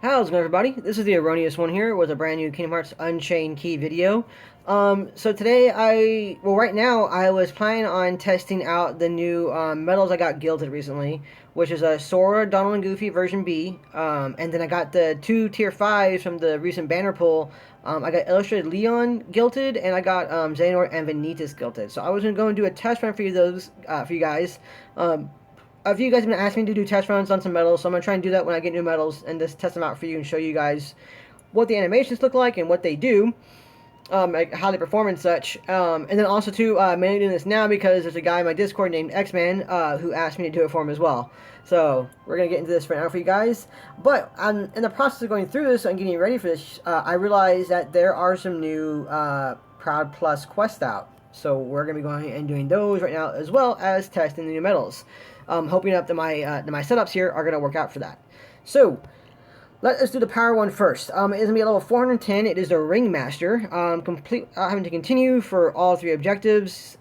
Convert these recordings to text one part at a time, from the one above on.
How's it going, everybody? This is the Erroneous One here with a brand new Kingdom Hearts Unchained key video. So today right now I was planning on testing out the new medals I got gilded recently, which is a Sora, Donald and Goofy version B, and then I got the two tier 5s from the recent banner pull. I got Illustrated Leon gilded, and I got Xehanort and Vanitas gilded. So I was going to go and do a test run for you guys. A few of you guys have been asking me to do test runs on some medals, so I'm going to try and do that when I get new medals and just test them out for you and show you guys what the animations look like and what they do, like how they perform and such. And then also, too, mainly doing this now because there's a guy in my Discord named X-Man who asked me to do it for him as well. So we're going to get into this right now for you guys. But in the process of going through this and getting ready for this, I realized that there are some new Proud Plus quests out. So we're going to be going and doing those right now as well as testing the new medals. Hoping up that my setups here are going to work out for that. So, let us do the power one first. It is going to be a level 410. It is the Ringmaster. Complete having to continue for all 3 objectives,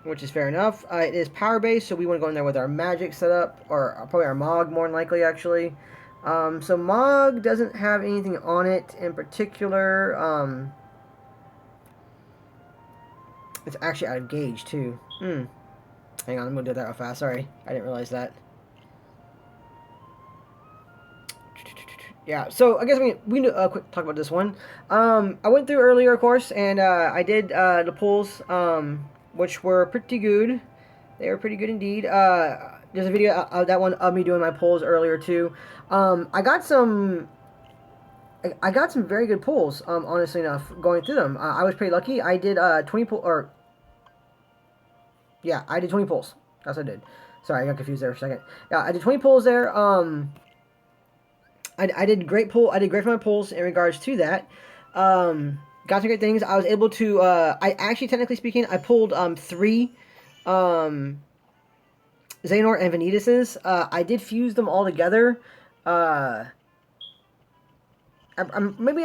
which is fair enough. It is power based, so we want to go in there with our magic setup, or probably our Mog more than likely, actually. So Mog doesn't have anything on it in particular. It's actually out of gauge, too. Hang on, I'm going to do that real fast. Sorry, I didn't realize that. Yeah, so I guess we can quick talk about this one. I went through earlier, of course, and I did the pulls, which were pretty good. They were pretty good indeed. There's a video of that one of me doing my pulls earlier too. I got some very good pulls. Honestly enough, going through them, I was pretty lucky. I did 20 pull or. Yeah, I did 20 pulls. That's what I did. Sorry, I got confused there for a second. Yeah, I did 20 pulls there. I did great pull. I did great for my pulls in regards to that. Got some great things. I was able to. I actually, technically speaking, I pulled 3 Xehanort and Vanitases. I did fuse them all together. Maybe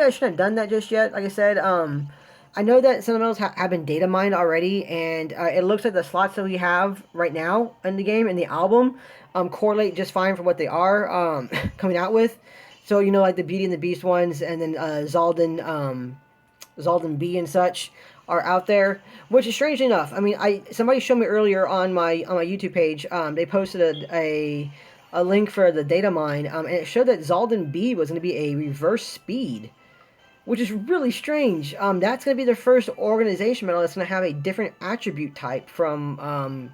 I shouldn't have done that just yet. Like I said, I know that some of those have been data mined already, and it looks like the slots that we have right now in the game, in the album, correlate just fine for what they are coming out with. So, you know, like the Beauty and the Beast ones, and then Zaldan B and such are out there, which is strange enough. I mean, somebody showed me earlier on my YouTube page, they posted a link for the data mine, and it showed that Zaldan B was going to be a reverse speed, which is really strange. That's going to be the first organization medal that's going to have a different attribute type from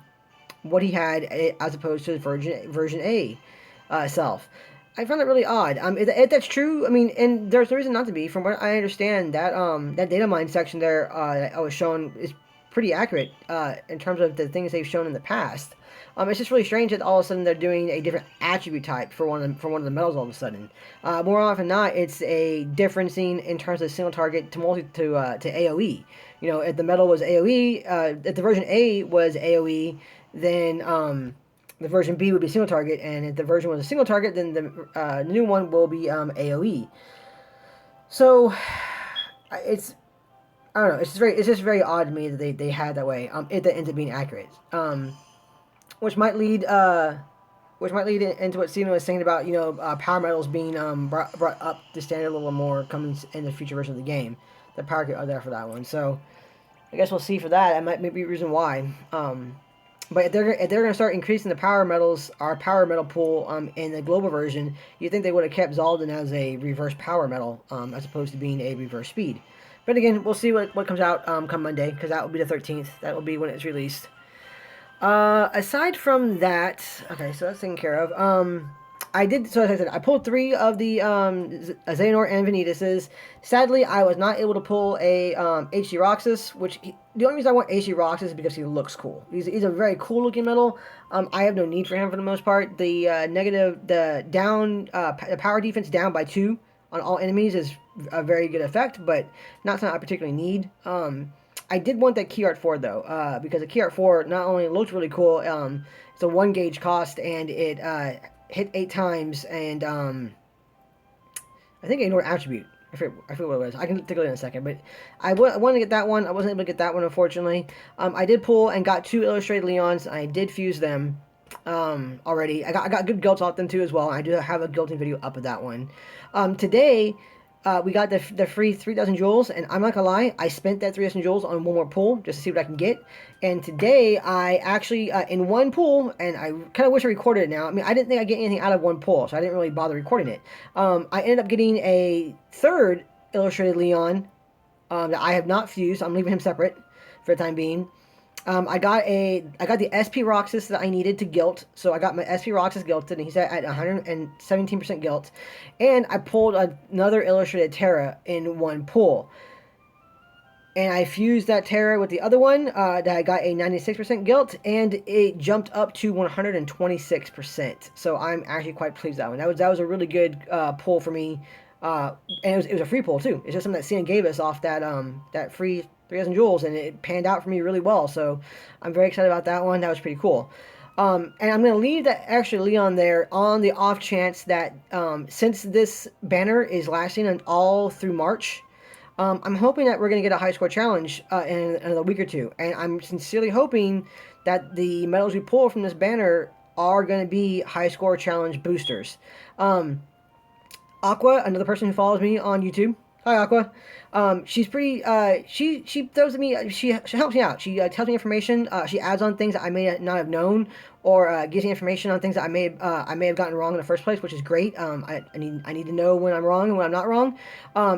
what he had as opposed to the version A self. I found that really odd. If that's true, I mean, and there's no reason not to be. From what I understand, that that data mine section there I was shown is pretty accurate in terms of the things they've shown in the past. It's just really strange that all of a sudden they're doing a different attribute type for one of the medals all of a sudden. More often than not, it's a differencing in terms of single target to AOE. You know, if the medal was AOE, if the version A was AOE, then the version B would be single target, and if the version was a single target, then the new one will be AOE. So it's, I don't know. It's just very odd to me that they had that way. It ends up being accurate. Which might lead into what Steven was saying about, you know, power medals being brought up to standard a little more coming in the future version of the game. The power kit are there for that one, so I guess we'll see for that. That might be a reason why. But if they're gonna start increasing the power medals, our power medal pool in the global version, you think they would have kept Zaldan as a reverse power medal as opposed to being a reverse speed. But again, we'll see what comes out come Monday, because that will be the 13th. That will be when it's released. Aside from that, okay, so that's taken care of. So as I said, I pulled 3 of the Xehanort and Vanitases. Sadly, I was not able to pull a HD Roxas, which the only reason I want HD Roxas is because he looks cool. He's a very cool looking medal. I have no need for him for the most part. The the power defense down by 2 on all enemies is a very good effect, but not something I particularly need. I did want that key art 4 though, because the key art 4 not only looks really cool, it's a 1 gauge cost, and it hit 8 times, and I think I ignored attribute. I forget what it was. I can take a look in a second, but I wanted to get that one. I wasn't able to get that one, unfortunately. I did pull and got 2 illustrated Leons. I did fuse them. already. I got good guilds off them too as well. I do have a guilting video up of that one. Today, we got the free 3,000 jewels, and I'm not gonna lie, I spent that 3,000 jewels on one more pull just to see what I can get. And today, I actually in one pull, and I kind of wish I recorded it now. I mean, I didn't think I'd get anything out of one pull, so I didn't really bother recording it. I ended up getting a third illustrated Leon that I have not fused. I'm leaving him separate for the time being. I got the SP Roxas that I needed to gilt, so I got my SP Roxas gilted, and he's at 117% gilt, and I pulled another illustrated Terra in one pull, and I fused that Terra with the other one that I got a 96% gilt, and it jumped up to 126%. So I'm actually quite pleased with that one. That was a really good pull for me, and it was a free pull too. It's just something that Cena gave us off that free 3,000 jewels, and it panned out for me really well. So I'm very excited about that one. That was pretty cool. And I'm going to leave that extra Leon there on the off chance that since this banner is lasting all through March, I'm hoping that we're going to get a high score challenge in another week or two. And I'm sincerely hoping that the medals we pull from this banner are going to be high score challenge boosters. Aqua, another person who follows me on YouTube. Hi, Aqua. She's pretty. She throws at me. She helps me out. She tells me information. She adds on things that I may not have known, or gives me information on things that I may have gotten wrong in the first place, which is great. I need to know when I'm wrong and when I'm not wrong.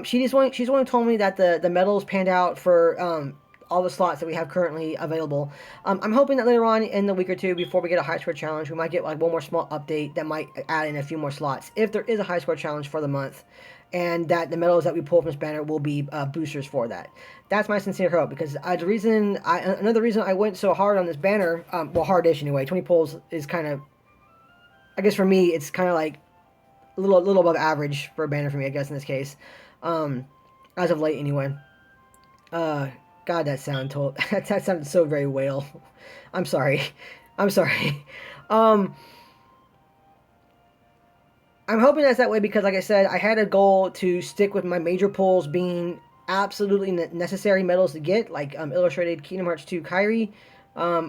She's the one who told me that the medals panned out for all the slots that we have currently available. I'm hoping that later on in the week or two, before we get a high score challenge, we might get like one more small update that might add in a few more slots if there is a high score challenge for the month, and that the medals that we pull from this banner will be boosters for that. That's my sincere hope, because another reason I went so hard on this banner, well, hard-ish anyway. 20 pulls is kind of, I guess for me, it's kind of like a little above average for a banner for me, I guess in this case, as of late anyway. God, that that sounded so very whale. I'm sorry. I'm sorry. I'm hoping that's that way because, like I said, I had a goal to stick with my major pulls being absolutely necessary medals to get, like Illustrated Kingdom Hearts 2 Kairi,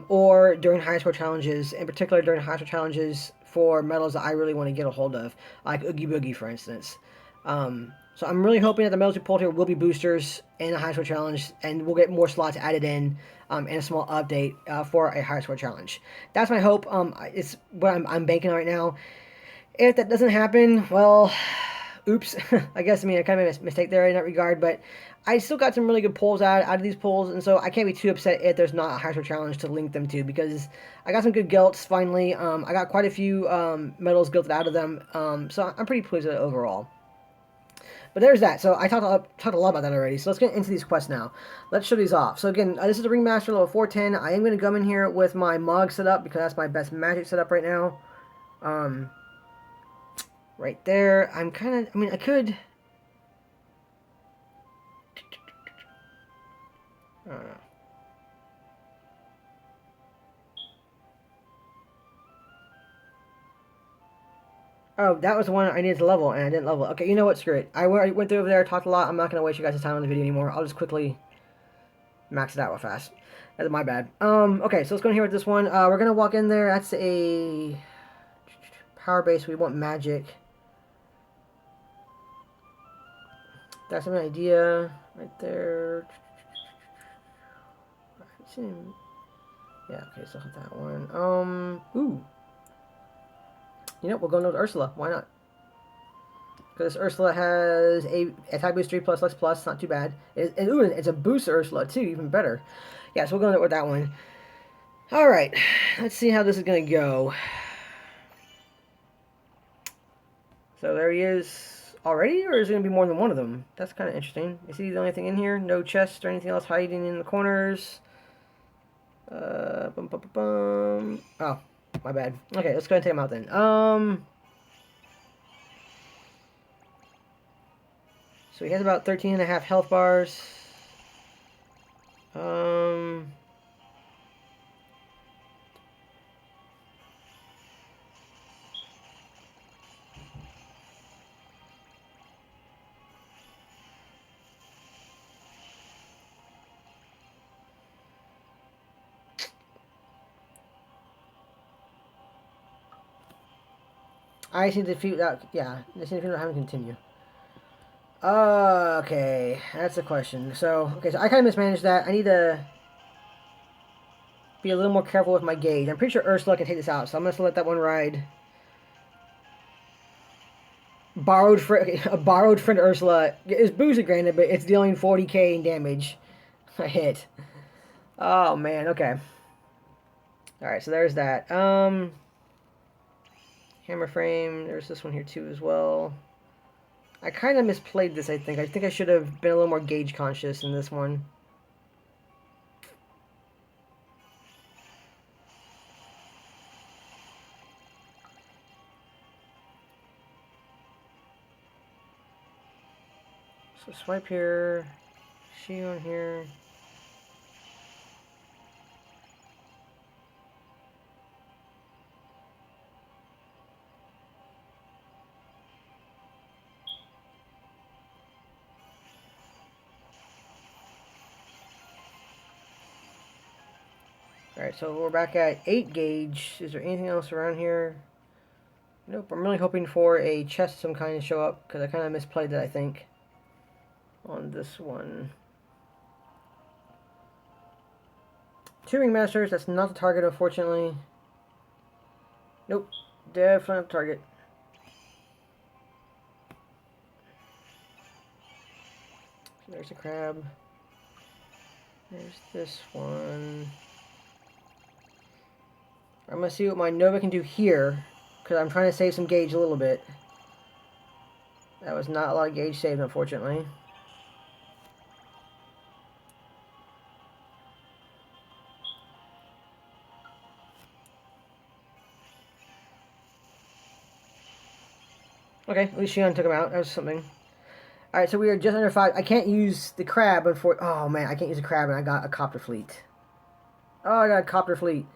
or during high score challenges, in particular during high score challenges for medals that I really want to get a hold of, like Oogie Boogie, for instance. So I'm really hoping that the medals we pulled here will be boosters in a high score challenge, and we'll get more slots added in a small update for a high score challenge. That's my hope. It's what I'm banking on right now. If that doesn't happen, well, oops. I guess, I mean, I kind of made a mistake there in that regard, but I still got some really good pulls out of these pulls, and so I can't be too upset if there's not a high score challenge to link them to, because I got some good gilts finally. I got quite a few medals gilted out of them, so I'm pretty pleased with it overall. But there's that. So I talked a lot about that already. So let's get into these quests now. Let's show these off. So again, this is a Ringmaster level 410. I am going to come in here with my Mog set up because that's my best magic setup right now. Right there. I mean, I could... Oh, that was the one I needed to level, and I didn't level. Okay, you know what? Screw it. I went through over there, talked a lot. I'm not going to waste you guys' time on the video anymore. I'll just quickly max it out real fast. That's my bad. Okay, so let's go in here with this one. We're going to walk in there. That's a power base. We want magic. That's an idea right there. Yeah, okay, so that one. Ooh. You know, we'll go into Ursula. Why not? Because Ursula has a attack boost 3 plus, plus. Not too bad. Ooh, it's a boost Ursula, too. Even better. Yeah, so we'll go with that one. Alright. Let's see how this is going to go. So there he is already, or is it going to be more than one of them? That's kind of interesting. Is he the only thing in here? No chest or anything else hiding in the corners? Oh, my bad. Okay, let's go ahead and take him out then. So he has about 13.5 health bars. I just need to defeat that. Yeah, I just need to figure out how to continue. Okay, that's the question. So, okay, so I kind of mismanaged that. I need to be a little more careful with my gauge. I'm pretty sure Ursula can take this out, so I'm gonna let that one ride. Borrowed friend, okay, a borrowed friend Ursula is boosted, granted, but it's dealing 40k in damage. A hit. Oh man. Okay. All right. So there's that. Hammer frame. There's this one here too as well. I kind of misplayed this. I think I should have been a little more gauge conscious in this one. So swipe here. She on here. Alright, so we're back at 8 gauge. Is there anything else around here? Nope, I'm really hoping for a chest of some kind to show up, because I kind of misplayed that, I think, on this one. 2 ringmasters, that's not the target, unfortunately. Nope, definitely not the target. So there's a crab. There's this one. I'm going to see what my Nova can do here, because I'm trying to save some gauge a little bit. That was not a lot of gauge saved, unfortunately. Okay, at least Xehanort took him out. That was something. Alright, so we are just under 5. I can't use the crab, oh man, I can't use the crab, and I got a copter fleet. Oh, I got a copter fleet.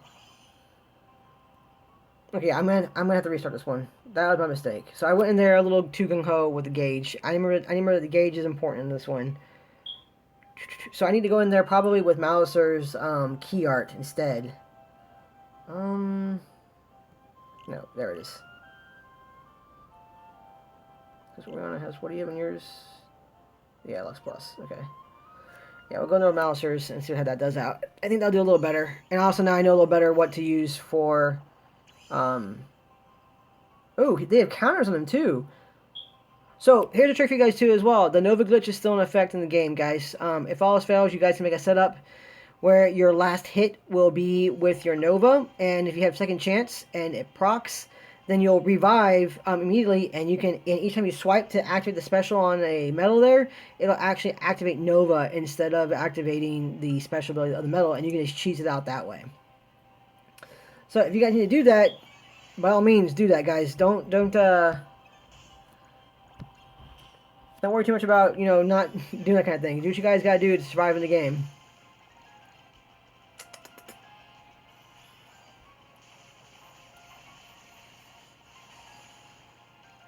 Okay, I'm gonna have to restart this one. That was my mistake. So I went in there a little too gung ho with the gauge. I remember that the gauge is important in this one. So I need to go in there probably with Mauser's key art instead. No, there it is. Because Rihanna has, what do you have in yours? Yeah, Lux Plus. Okay. Yeah, we'll go into Mauser's and see how that does out. I think that'll do a little better. And also now I know a little better what to use for. Oh, they have counters on them too. So here's a trick for you guys too as well. The Nova glitch is still in effect in the game, guys. If all else fails, you guys can make a setup where your last hit will be with your Nova, and if you have second chance and it procs, then you'll revive immediately, and you can, and each time you swipe to activate the special on a metal there, it'll actually activate Nova instead of activating the special ability of the metal, and you can just cheese it out that way. So if you guys need to do that, by all means do that, guys. Don't worry too much about, not doing that kind of thing. Do what you guys gotta do to survive in the game.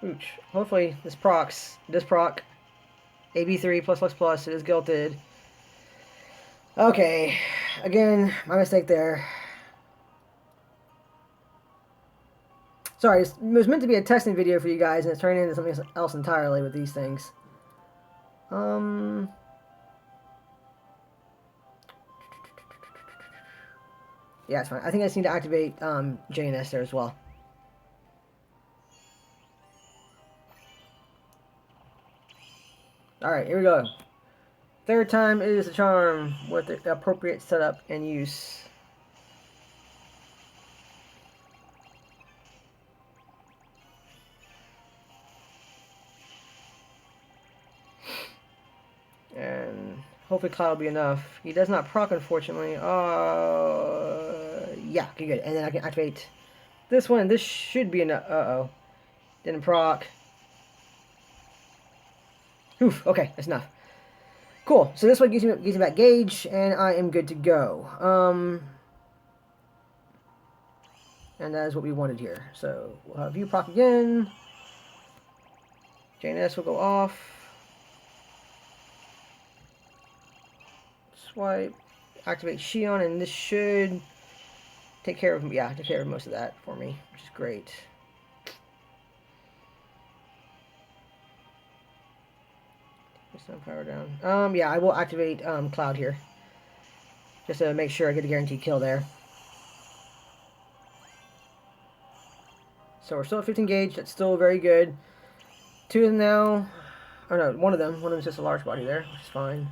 Ooch. Hopefully this procs. This proc. AB3 plus Lux Plus. It is guilted. Okay. Again, my mistake there. Sorry, it was meant to be a testing video for you guys, and it's turning into something else entirely with these things. Yeah, it's fine. I think I just need to activate JNS there as well. Alright, here we go. Third time is the charm with the appropriate setup and use. And hopefully Cloud will be enough. He does not proc, unfortunately. Yeah, okay, good. And then I can activate this one. This should be enough. Uh-oh. Didn't proc. Oof, okay, that's enough. Cool. So this one gives me back gauge, and I am good to go. And that is what we wanted here. So we'll have you proc again. JNS will go off. Swipe. Activate Xehanort, and this should take care of most of that for me, which is great. Some power down. Yeah, I will activate Cloud here. Just to make sure I get a guaranteed kill there. So we're still at 15 gauge. That's still very good. Two of them now. Or no, one of them. One of them's just a large body there, which is fine.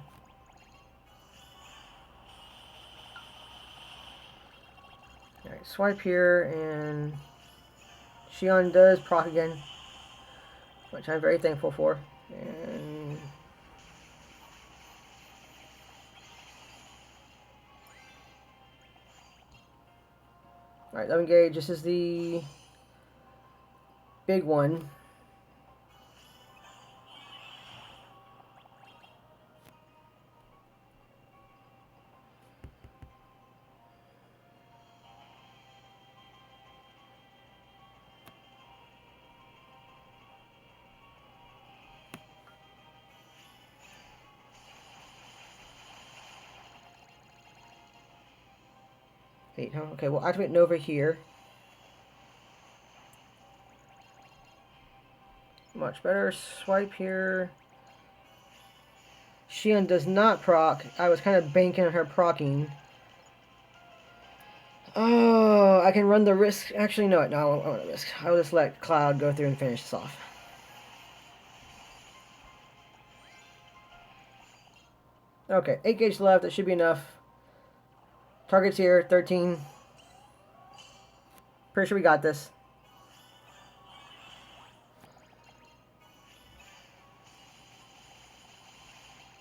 Alright, swipe here, and Xehanort does proc again, which I'm very thankful for. And alright, 11 gauge. This is the big one. Eight, huh? Okay, we'll activate Nova here. Much better. Swipe here. Xehanort does not proc. I was kind of banking on her procking. Oh, I can run the risk. Actually, no, I won't run the risk. I'll just let Cloud go through and finish this off. Okay, 8 gauge left. That should be enough. Target's here, 13. Pretty sure we got this.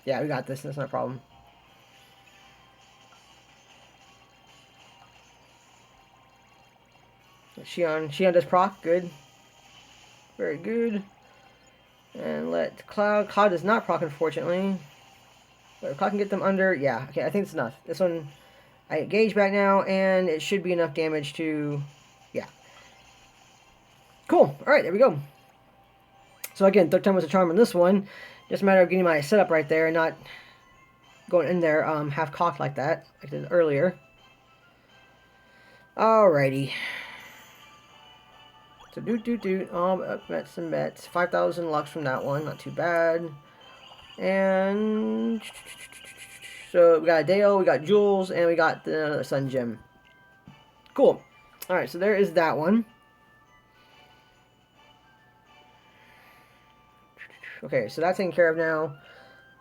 Yeah, we got this. That's not a problem. Xehanort does proc. Good. Very good. And let Cloud. Cloud does not proc, unfortunately. But if Cloud can get them under. Yeah, okay, I think it's enough. This one, I get gauge back now, and it should be enough damage to. Yeah. Cool. Alright, there we go. So again, third time was a charm on this one. Just a matter of getting my setup right there and not going in there half cocked like that, like I did earlier. Alrighty. So met some mets. 5,000 lux from that one, not too bad. And so we got a Deo, we got Jules, and we got the Sun Gem. Cool. Alright, so there is that one. Okay, so that's taken care of now.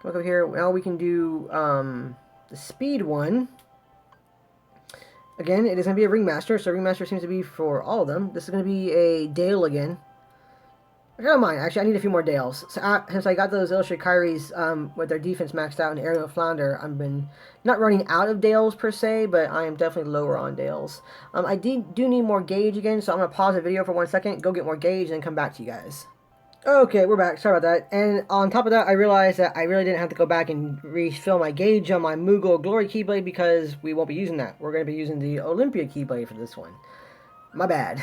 Look over here. Now we can do the speed one. Again, it is going to be a Ringmaster, so Ringmaster seems to be for all of them. This is going to be a Dale again. I don't mind. Actually, I need a few more Dales. So, since I got those Illustrated Kyries with their defense maxed out and Aerial Flounder, I've been not running out of Dales per se, but I am definitely lower on Dales. I do need more gauge again, so I'm going to pause the video for 1 second, go get more gauge, and then come back to you guys. Okay, we're back. Sorry about that. And on top of that, I realized that I really didn't have to go back and refill my gauge on my Moogle Glory Keyblade because we won't be using that. We're going to be using the Olympia Keyblade for this one. My bad.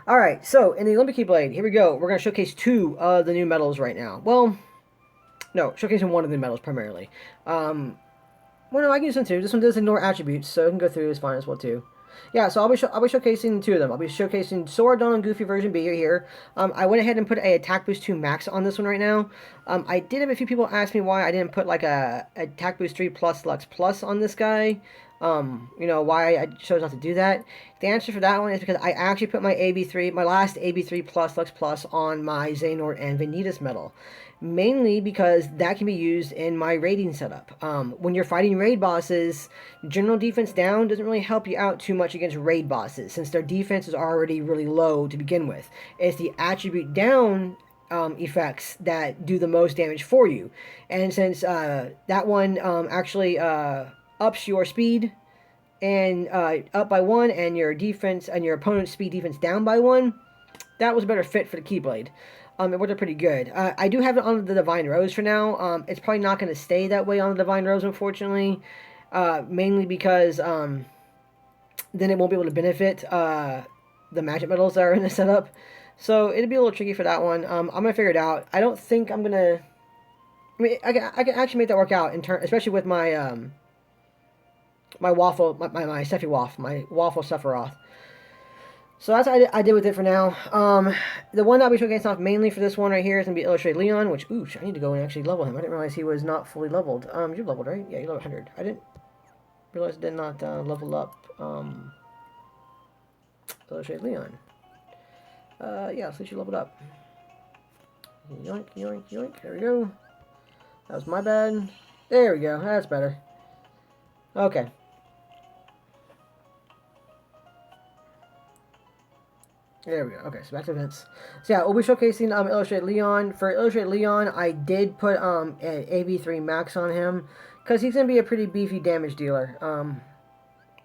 Alright, so in the Olympia Keyblade, here we go. We're going to showcase 2 of the new medals right now. Well, no, showcasing 1 of the medals primarily. Well, no, I can use them too. This one does ignore attributes, so it can go through as fine as well too. Yeah, so I'll be showcasing 2 of them. I'll be showcasing Soradon and Goofy version B here. I went ahead and put a Attack Boost 2 Max on this one right now. I did have a few people ask me why I didn't put like a Attack Boost 3 Plus Lux Plus on this guy. You know, why I chose not to do that. The answer for that one is because I actually put my my last AB3 Plus Lux Plus on my Xehanort and Vanitas medal. Mainly because that can be used in my raiding setup. When you're fighting raid bosses, general defense down doesn't really help you out too much against raid bosses, since their defense is already really low to begin with. It's the attribute down effects that do the most damage for you. And since that one actually ups your speed and up by 1, and your defense and your opponent's speed defense down by 1, that was a better fit for the Keyblade. It worked out pretty good. I do have it on the Divine Rose for now. It's probably not going to stay that way on the Divine Rose, unfortunately. Mainly because then it won't be able to benefit the magic medals that are in the setup. So it'll be a little tricky for that one. I'm going to figure it out. I don't think I'm going to... I mean, I can actually make that work out, especially with my my Waffle, my Sephiroth, my Waffle Sephiroth. So that's what I did with it for now. The one that I'll be showcasing off mainly for this one right here is going to be Illustrated Leon, which, ooh, I need to go and actually level him. I didn't realize he was not fully leveled. You're leveled, right? Yeah, you're level 100. I didn't realize it did not level up Illustrated Leon. Yeah, so you leveled up. Yoink, yoink, yoink. There we go. That was my bad. There we go. That's better. Okay. There we go. Okay, so back to events. So yeah, we'll be showcasing Illustrated Leon. For Illustrated Leon, I did put an AB3 max on him because he's gonna be a pretty beefy damage dealer.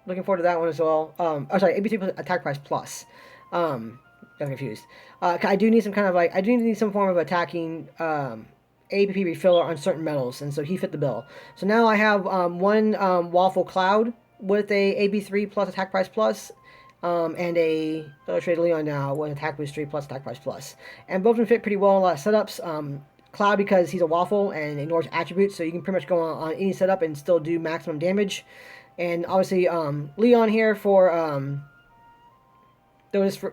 Looking forward to that one as well. Oh sorry, AB3 plus attack price plus. I'm confused. I do need some kind of like I do need some form of attacking APP refiller on certain metals, and so he fit the bill. So now I have one Waffle Cloud with a AB3 plus attack price plus. And a Illustrated Leon now with attack boost 3 plus attack price plus. And both of them fit pretty well in a lot of setups. Cloud because he's a waffle and ignores attributes, so you can pretty much go on any setup and still do maximum damage. And obviously, Leon here for I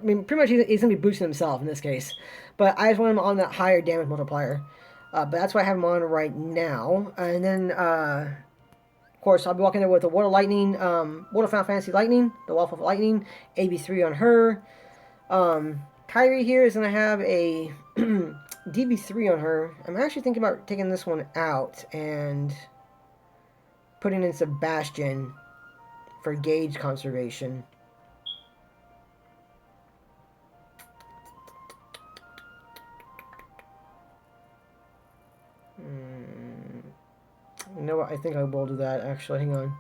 mean, pretty much he's gonna be boosting himself in this case. But I just want him on that higher damage multiplier. But that's why I have him on right now. And then of course, I'll be walking there with the Water Lightning, Water Final Fantasy Lightning, the Waffle Lightning, AB3 on her. Kyrie here is going to have a DB3 on her. I'm actually thinking about taking this one out and putting in Sebastian for gauge conservation. You know what? I think I will do that, actually. Hang on.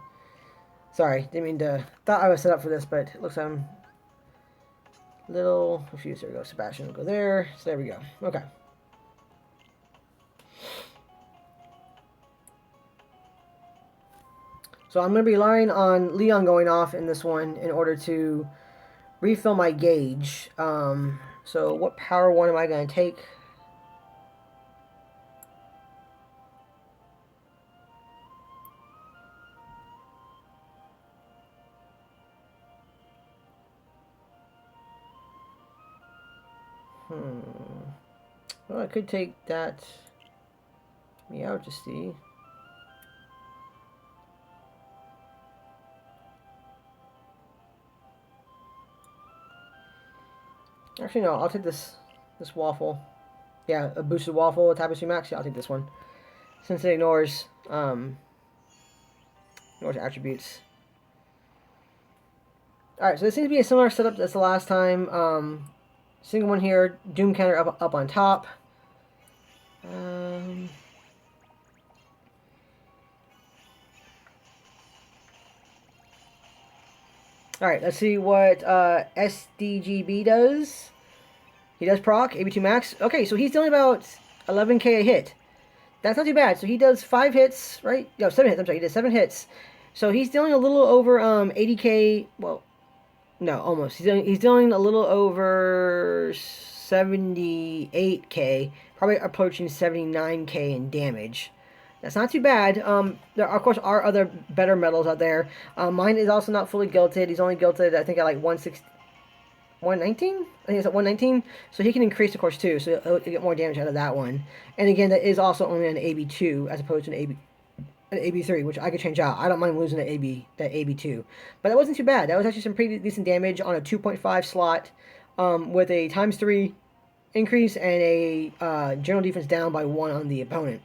Sorry, didn't mean to... Thought I was set up for this, but it looks like I'm... Little... Refuse. There we go. Sebastian will go there. So there we go. Okay. So I'm going to be relying on Leon going off in this one in order to refill my gauge. So what power one am I going to take? Well, I could take that Meowjesty. Actually, no. I'll take this waffle. Yeah, a boosted waffle, a Tapestry Max. Yeah, I'll take this one since it ignores attributes. All right, so this seems to be a similar setup as the last time. Single one here, Doom counter up on top. Alright, let's see what SDGB does. He does proc, AB2 max. Okay, so he's dealing about 11k a hit. That's not too bad. So he does 5 hits, right? No, 7 hits. I'm sorry, he does 7 hits. So he's dealing a little over 80k. Well, no, almost. He's dealing a little over 78k. Probably approaching 79k in damage. That's not too bad. There, of course, are other better metals out there. Mine is also not fully gilded. He's only gilded, I think, at like 119? I think it's at 119. So he can increase, of course, too. So he'll get more damage out of that one. And again, that is also only an AB2 as opposed to an AB3, which I could change out. I don't mind losing that AB2. But that wasn't too bad. That was actually some pretty decent damage on a 2.5 slot with a ×3 increase and a general defense down by 1 on the opponent.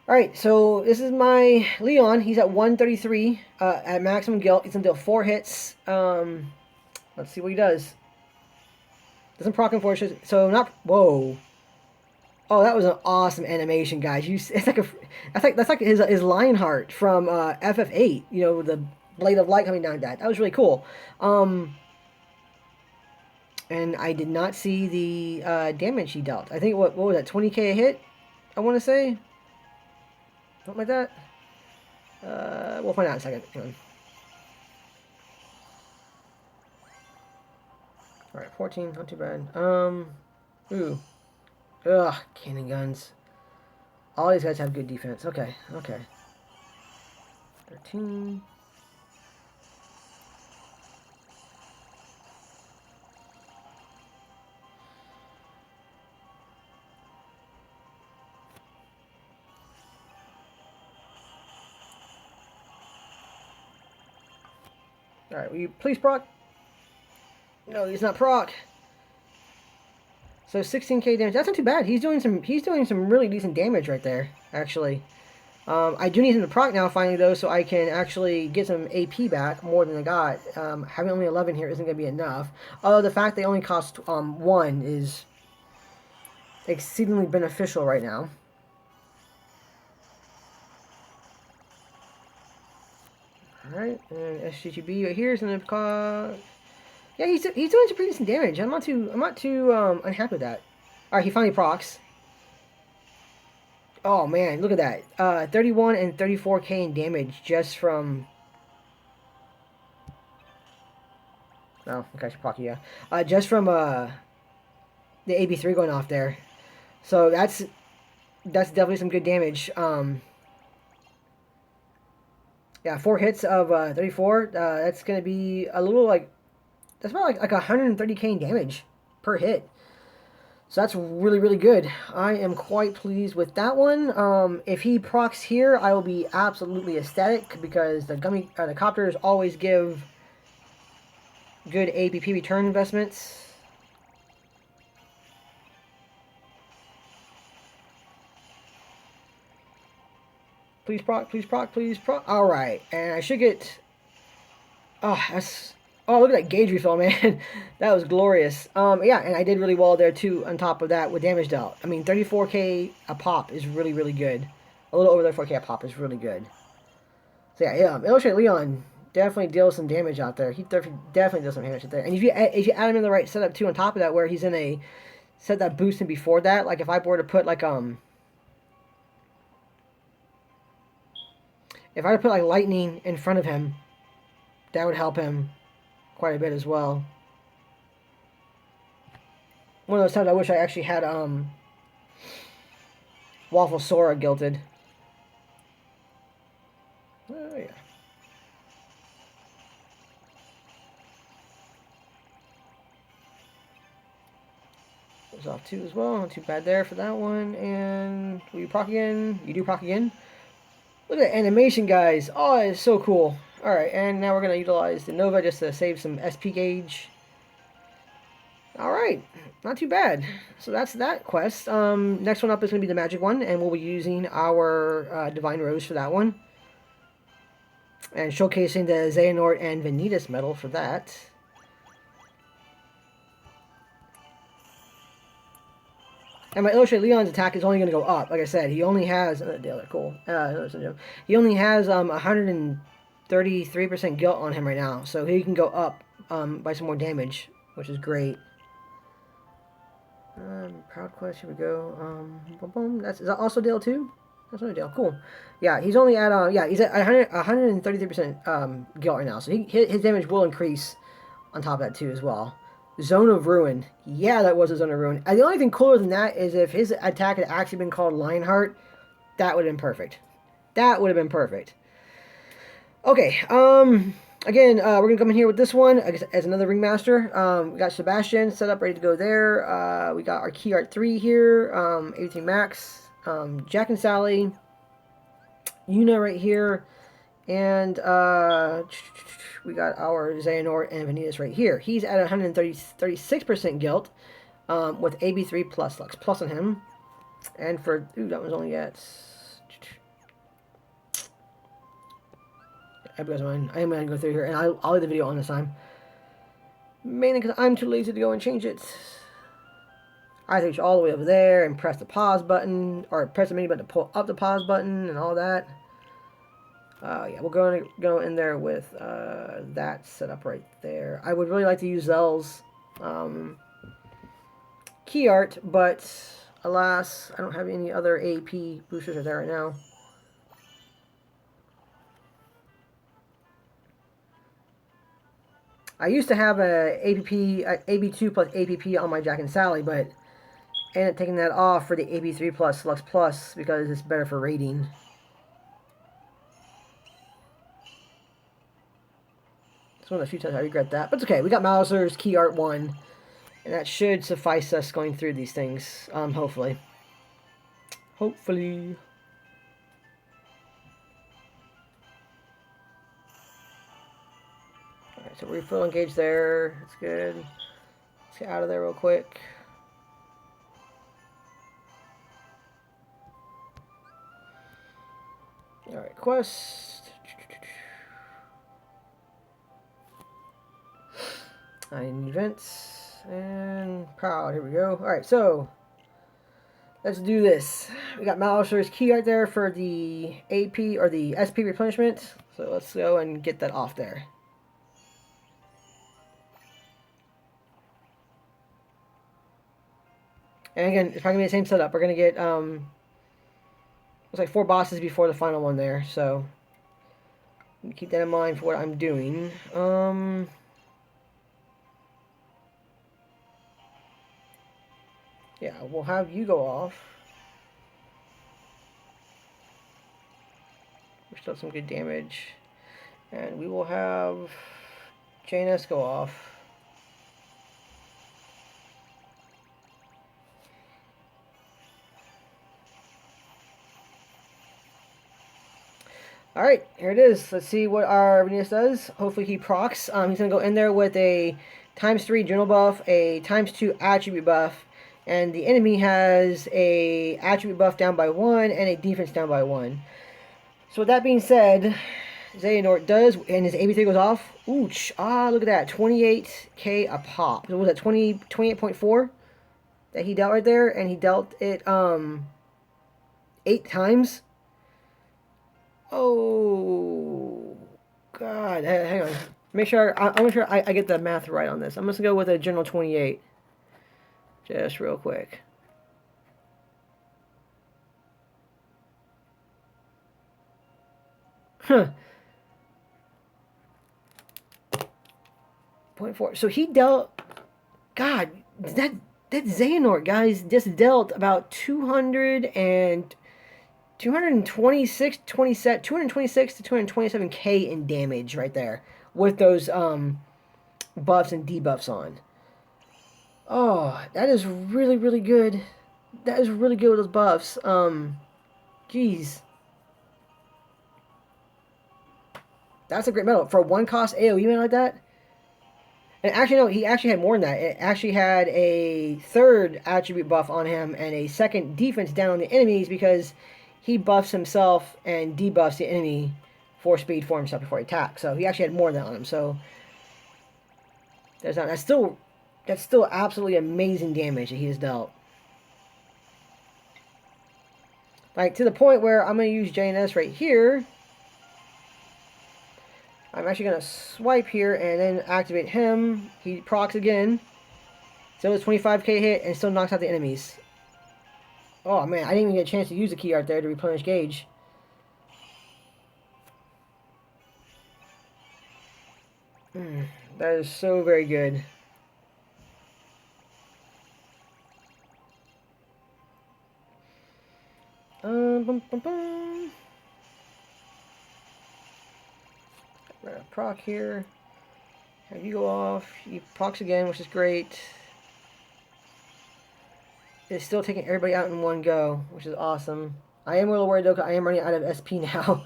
Alright, so this is my Leon. He's at 133 at maximum guilt. He's going to deal 4 hits. Let's see what he does. Doesn't proc him for it. So not... Whoa. Oh, that was an awesome animation, guys. It's like that's like his Lionheart from FF8. You know, the blade of light coming down. That was really cool. And I did not see the damage he dealt. I think what was that? 20k a hit. I want to say something like that. We'll find out in a second. Hang on. All right, 14. Not too bad. Ooh. Ugh, cannon guns. All these guys have good defense. Okay, okay. 13. Alright, will you please proc? No, he's not proc. So 16k damage. That's not too bad. He's doing some really decent damage right there, actually. I do need him to proc now, finally, though, so I can actually get some AP back, more than I got. Having only 11 here isn't going to be enough. Although the fact they only cost 1 is exceedingly beneficial right now. Alright, and SDGB right here is going to cost... Yeah, he's doing some pretty decent damage. I'm not too unhappy with that. Alright, he finally procs. Oh man, look at that. 31 and 34k in damage just from... Oh, okay, I should proc you, yeah. Just from the AB3 going off there. So that's definitely some good damage. Yeah, 4 hits of 34. That's going to be a little like... That's about like 130k in damage per hit. So that's really, really good. I am quite pleased with that one. If he procs here, I will be absolutely ecstatic because the copters always give good APP return investments. Please proc, please proc, please proc. Alright, and I should get... Oh, that's... Oh, look at that gauge refill, man. That was glorious. Yeah, and I did really well there, too, on top of that with damage dealt. I mean, 34k a pop is really, really good. A little over 34k a pop is really good. So, yeah, Illustrated Leon definitely deals some damage out there. He definitely does some damage out there. And if you add him in the right setup, too, on top of that, where he's in a set that boosts him before that, like if I were to put, like, if I were to put, like, lightning in front of him, that would help him quite a bit as well. One of those times I wish I actually had Waffle Sora gilted. Oh yeah. Goes off 2 as well. Not too bad there for that one. And will you proc again? You do proc again. Look at that animation, guys. Oh, it's so cool. Alright, and now we're going to utilize the Nova just to save some SP gauge. Alright, not too bad. So that's that quest. Next one up is going to be the magic one, and we'll be using our Divine Rose for that one. And showcasing the Xehanort and Vanitas medal for that. And my Illustrated Leon's attack is only going to go up. Like I said, he only has... cool. He only has 133% guilt on him right now. So he can go up by some more damage, which is great. Proud Quest, here we go. Boom, boom. Is that also Dale 2? That's another Dale. Cool. Yeah, he's only at he's at 133% guilt right now. So his damage will increase on top of that too as well. Zone of Ruin. Yeah, that was a Zone of Ruin. And the only thing cooler than that is if his attack had actually been called Lionheart, that would have been perfect. That would have been perfect. Okay, again, we're going to come in here with this one as another Ringmaster. We got Sebastian set up, ready to go there. We got our Key Art 3 here, 83 Max, Jack and Sally, Yuna right here, and we got our Xehanort and Vanitas right here. He's at 136% guilt with AB3 plus Lux plus on him. And for, that was only at... I am going to go through here, and I'll leave the video on this time. Mainly because I'm too lazy to go and change it. I reach all the way over there and press the pause button, or press the menu button to pull up the pause button and all that. Yeah, we're going to go in there with that setup right there. I would really like to use Zell's key art, but alas, I don't have any other AP boosters right there right now. I used to have a AB2 plus APP on my Jack and Sally, but I ended up taking that off for the AB3 plus Lux Plus because it's better for rating. It's one of the few times I regret that. But it's okay. We got Mauser's Key Art 1, and that should suffice us going through these things, hopefully. Hopefully. So refill engage there. That's good. Let's get out of there real quick. Alright, quest. I need events. And proud. Here we go. Alright, so let's do this. We got Malicer's key right there for the AP or the SP replenishment. So let's go and get that off there. And again, it's probably going to be the same setup. We're going to get, looks like 4 bosses before the final one there. So keep that in mind for what I'm doing. Yeah, we'll have you go off. We still have some good damage. And we will have Janus go off. Alright, here it is. Let's see what our Vanitas does. Hopefully he procs. He's going to go in there with a ×3 general buff, a ×2 attribute buff, and the enemy has a attribute buff down by 1 and a defense down by 1. So with that being said, Xehanort does, and his AB3 goes off. Ooch. Look at that. 28k a pop. So what was that, 28.4 that he dealt right there? And he dealt it 8 times. Oh, God. Hang on. Make sure, I'll make sure I get the math right on this. I'm just going to go with a general 28. Just real quick. Huh. 0.4. So he dealt... God, that Xehanort, guys, just dealt about 226 to 227k in damage right there with those buffs and debuffs on. Oh, that is really, really good. That is really good with those buffs. Jeez. That's a great medal. For a 1-cost AoE medal like that? And actually, no, he actually had more than that. It actually had a 3rd attribute buff on him and a 2nd defense down on the enemies because he buffs himself and debuffs the enemy for speed for himself before he attacks. So he actually had more than that on him. So that's still absolutely amazing damage that he has dealt. Like to the point where I'm going to use JNS right here. I'm actually going to swipe here and then activate him. He procs again. So it's 25k hit and still knocks out the enemies. Oh man, I didn't even get a chance to use the key art there to replenish gauge. That is so very good. Bum, bum, bum. We're gonna proc here. Have you go off. He procs again, which is great. It's still taking everybody out in one go, which is awesome. I am a little worried though, because I am running out of SP now.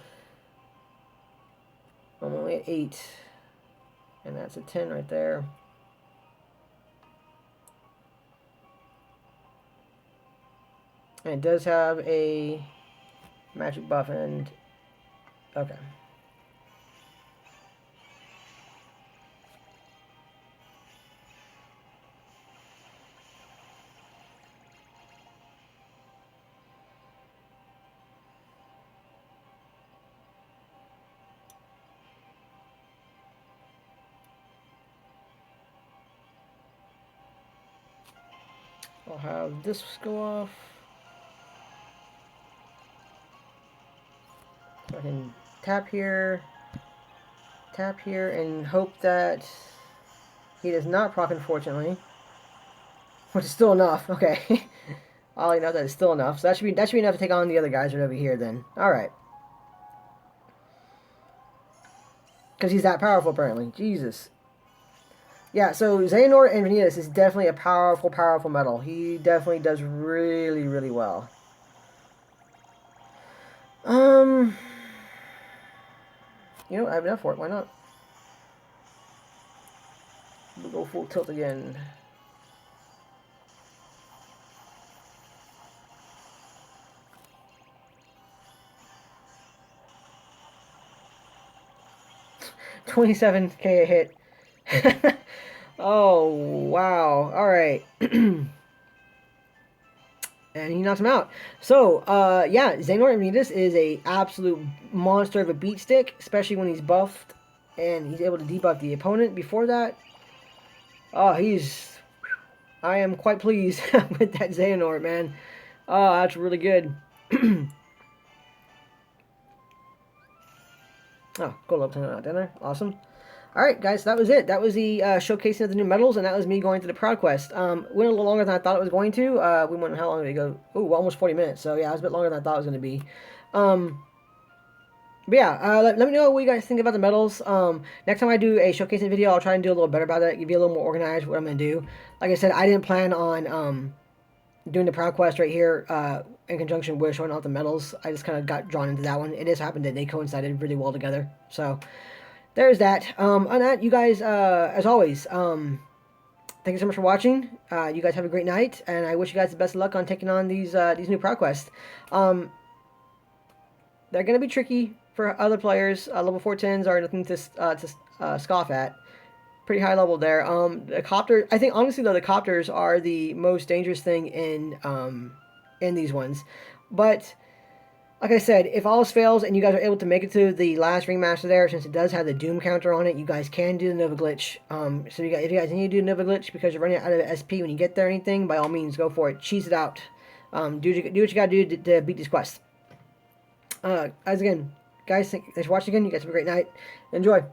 I'm only at 8. And that's a 10 right there. And it does have a magic buff and... Okay. I'll have this go off. So I can tap here, and hope that he does not proc, unfortunately. Which is still enough. Okay. I'll know that is still enough. So that should be enough to take on the other guys right over here then. Alright. Because he's that powerful apparently. Jesus. Yeah, so Xehanort and Vanitas is definitely a powerful, powerful medal. He definitely does really, really well. You know, I have enough for it. Why not? We'll go full tilt again. $27K a hit. Oh, wow. All right. And he knocks him out. So, yeah, Xehanort and Vanitas is a absolute monster of a beat stick, especially when he's buffed and he's able to debuff the opponent before that. Oh, I am quite pleased with that Xehanort, man. Oh, that's really good. Oh, cool up to dinner. Awesome. Alright, guys, so that was it. That was the showcasing of the new medals, and that was me going to the Proud Quest. Went a little longer than I thought it was going to. We went, how long did we go? Ooh, almost 40 minutes. So, yeah, it was a bit longer than I thought it was going to be. But yeah, let me know what you guys think about the medals. Next time I do a showcasing video, I'll try and do a little better about it, give you a little more organized what I'm going to do. Like I said, I didn't plan on doing the Proud Quest right here in conjunction with showing off the medals. I just kind of got drawn into that one. It just happened that they coincided really well together. So, there's that. On that, you guys, as always, thank you so much for watching. You guys have a great night, and I wish you guys the best of luck on taking on these new Proud Quests. They're going to be tricky for other players. Level 410s are nothing to scoff at. Pretty high level there. The copter, I think honestly though, the copters are the most dangerous thing in these ones. But like I said, if all else fails and you guys are able to make it to the last ringmaster there, since it does have the doom counter on it, you guys can do the Nova glitch. So if you guys need to do the Nova glitch because you're running out of SP when you get there or anything, by all means go for it. Cheese it out. Do what you gotta do to beat this quest. As again, guys, thanks for watching again. You guys have a great night. Enjoy.